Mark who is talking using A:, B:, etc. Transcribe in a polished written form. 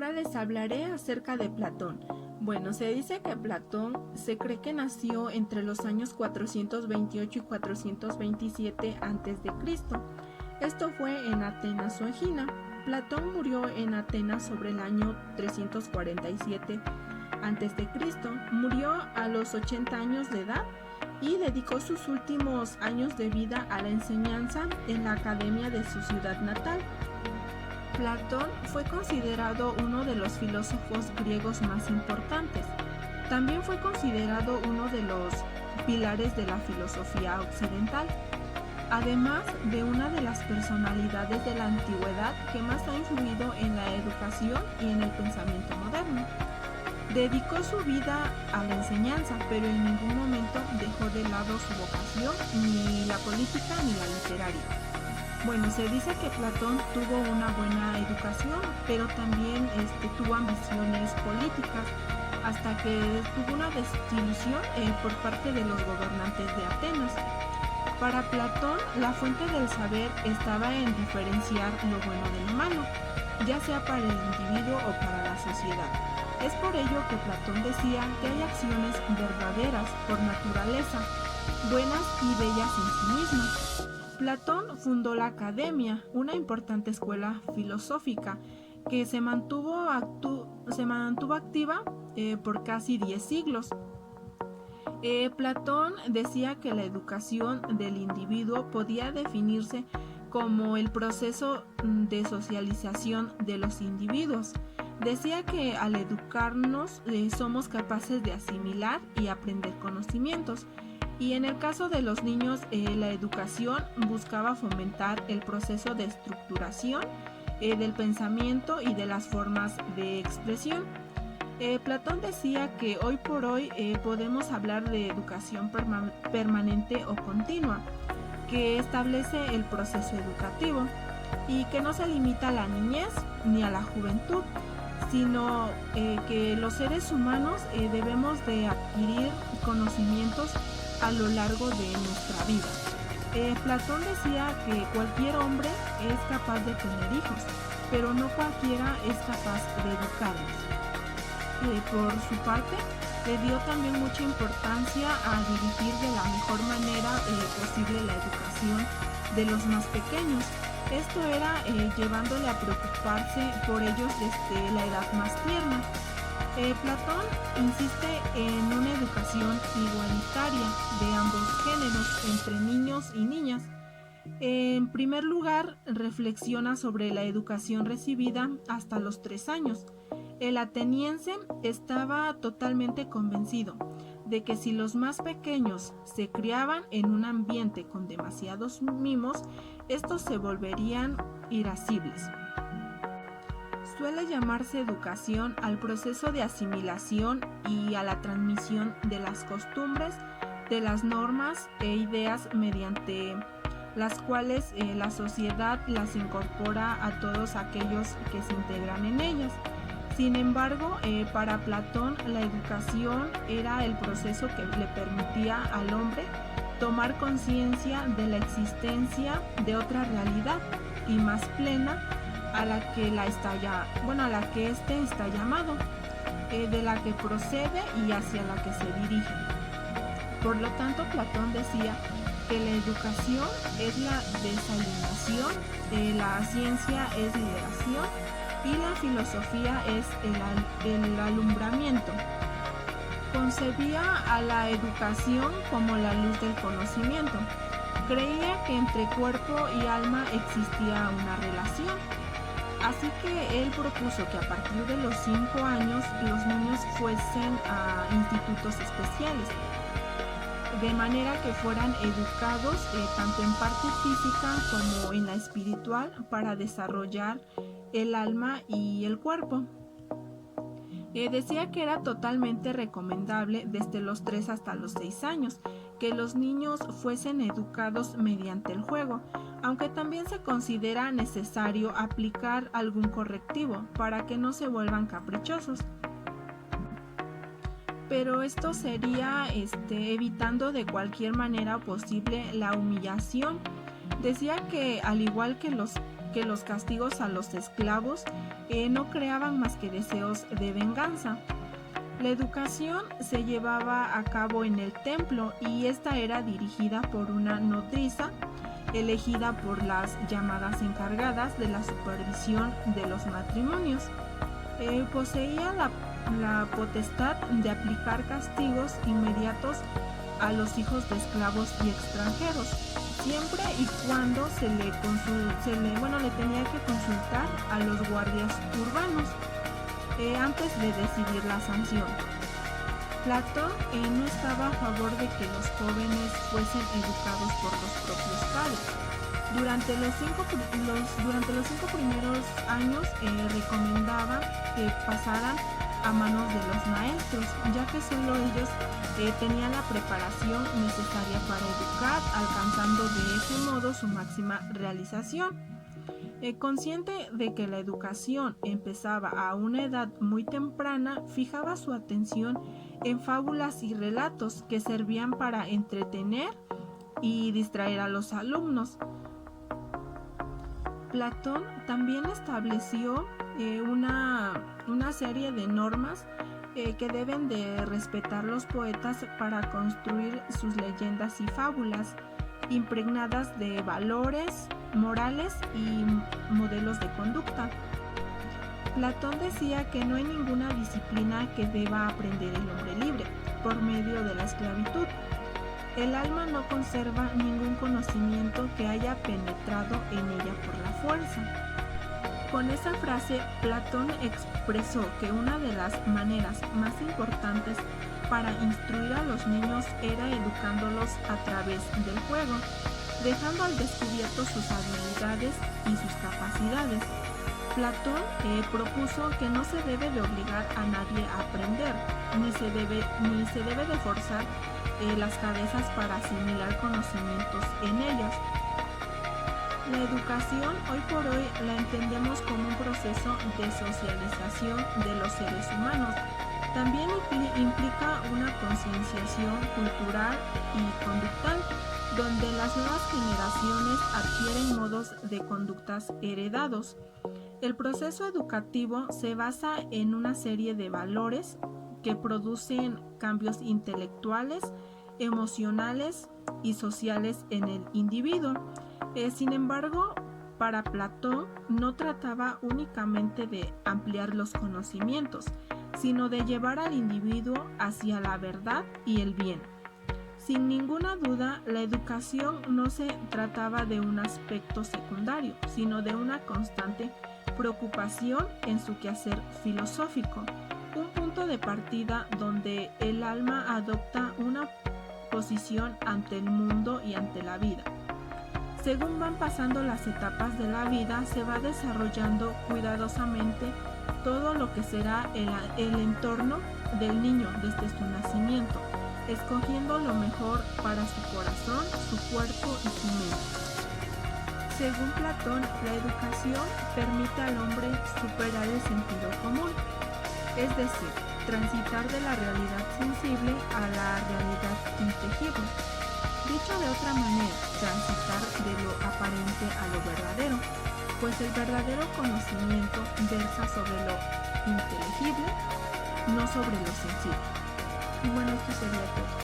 A: Ahora les hablaré acerca de Platón. Bueno, se dice que Platón se cree que nació entre los años 428 y 427 a.C. Esto fue en Atenas o Egina. Platón murió en Atenas sobre el año 347 a.C. Murió a los 80 años de edad y dedicó sus últimos años de vida a la enseñanza en la academia de su ciudad natal. Platón fue considerado uno de los filósofos griegos más importantes. También fue considerado uno de los pilares de la filosofía occidental, además de una de las personalidades de la antigüedad que más ha influido en la educación y en el pensamiento moderno. Dedicó su vida a la enseñanza, pero en ningún momento dejó de lado su vocación, ni la política ni la literaria. Bueno, se dice que Platón tuvo una buena educación, pero también tuvo ambiciones políticas, hasta que tuvo una desilusión por parte de los gobernantes de Atenas. Para Platón, la fuente del saber estaba en diferenciar lo bueno de lo malo, ya sea para el individuo o para la sociedad. Es por ello que Platón decía que hay acciones verdaderas por naturaleza, buenas y bellas en sí mismas. Platón fundó la Academia, una importante escuela filosófica que se mantuvo activa por casi 10 siglos. Platón decía que la educación del individuo podía definirse como el proceso de socialización de los individuos. Decía que al educarnos somos capaces de asimilar y aprender conocimientos. Y en el caso de los niños, la educación buscaba fomentar el proceso de estructuración del pensamiento y de las formas de expresión. Platón decía que hoy por hoy podemos hablar de educación permanente o continua, que establece el proceso educativo y que no se limita a la niñez ni a la juventud, sino que los seres humanos debemos de adquirir conocimientos a lo largo de nuestra vida. Platón decía que cualquier hombre es capaz de tener hijos, pero no cualquiera es capaz de educarlos. Por su parte, le dio también mucha importancia a dirigir de la mejor manera posible la educación de los más pequeños. Esto era llevándole a preocuparse por ellos desde la edad más tierna. Platón insiste en una educación igualitaria de ambos géneros, entre niños y niñas. En primer lugar, reflexiona sobre la educación recibida hasta los 3 años. El ateniense estaba totalmente convencido de que si los más pequeños se criaban en un ambiente con demasiados mimos, estos se volverían irascibles. Suele llamarse educación al proceso de asimilación y a la transmisión de las costumbres, de las normas e ideas mediante las cuales la sociedad las incorpora a todos aquellos que se integran en ellas. Sin embargo, para Platón la educación era el proceso que le permitía al hombre tomar conciencia de la existencia de otra realidad y más plena a la que éste está llamado, de la que procede y hacia la que se dirige. Por lo tanto, Platón decía que la educación es la desalienación, la ciencia es liberación y la filosofía es el alumbramiento. Concebía a la educación como la luz del conocimiento. Creía que entre cuerpo y alma existía una relación. Así que él propuso que a partir de los 5 años los niños fuesen a institutos especiales, de manera que fueran educados tanto en parte física como en la espiritual para desarrollar el alma y el cuerpo. Decía que era totalmente recomendable desde los 3 hasta los 6 años que los niños fuesen educados mediante el juego, aunque también se considera necesario aplicar algún correctivo para que no se vuelvan caprichosos. Pero esto sería evitando de cualquier manera posible la humillación Decía que al igual que los castigos a los esclavos, no creaban más que deseos de venganza. La educación se llevaba a cabo en el templo y esta era dirigida por una nodriza elegida por las llamadas encargadas de la supervisión de los matrimonios. Poseía la potestad de aplicar castigos inmediatos a los hijos de esclavos y extranjeros, siempre y cuando le tenía que consultar a los guardias urbanos antes de decidir la sanción. Platón no estaba a favor de que los jóvenes fuesen educados por los propios padres. Durante los cinco primeros años recomendaba que pasaran a manos de los maestros, ya que solo ellos tenían la preparación necesaria para educar, alcanzando de ese modo su máxima realización. Consciente de que la educación empezaba a una edad muy temprana, fijaba su atención en fábulas y relatos que servían para entretener y distraer a los alumnos. Platón también estableció una serie de normas que deben de respetar los poetas para construir sus leyendas y fábulas, impregnadas de valores morales y modelos de conducta. Platón decía que no hay ninguna disciplina que deba aprender el hombre libre por medio de la esclavitud. El alma no conserva ningún conocimiento que haya penetrado en ella por la fuerza. Con esa frase, Platón expresó que una de las maneras más importantes para instruir a los niños era educándolos a través del juego, dejando al descubierto sus habilidades y sus capacidades. Platón propuso que no se debe de obligar a nadie a aprender, ni se debe de forzar las cabezas para asimilar conocimientos en ellas. La educación hoy por hoy la entendemos como un proceso de socialización de los seres humanos. También implica una concienciación cultural y conductual, donde las nuevas generaciones adquieren modos de conductas heredados. El proceso educativo se basa en una serie de valores que producen cambios intelectuales, emocionales y sociales en el individuo. Sin embargo, para Platón no trataba únicamente de ampliar los conocimientos, sino de llevar al individuo hacia la verdad y el bien. Sin ninguna duda, la educación no se trataba de un aspecto secundario, sino de una constante preocupación en su quehacer filosófico, un punto de partida donde el alma adopta una posición ante el mundo y ante la vida. Según van pasando las etapas de la vida, se va desarrollando cuidadosamente todo lo que será el entorno del niño desde su nacimiento, escogiendo lo mejor para su corazón, su cuerpo y su mente. Según Platón, la educación permite al hombre superar el sentido común, es decir, transitar de la realidad sensible a la realidad intangible. Dicho de otra manera, transitar de lo aparente a lo verdadero, pues el verdadero conocimiento versa sobre lo inteligible, no sobre lo sensible. Y bueno, esto sería todo.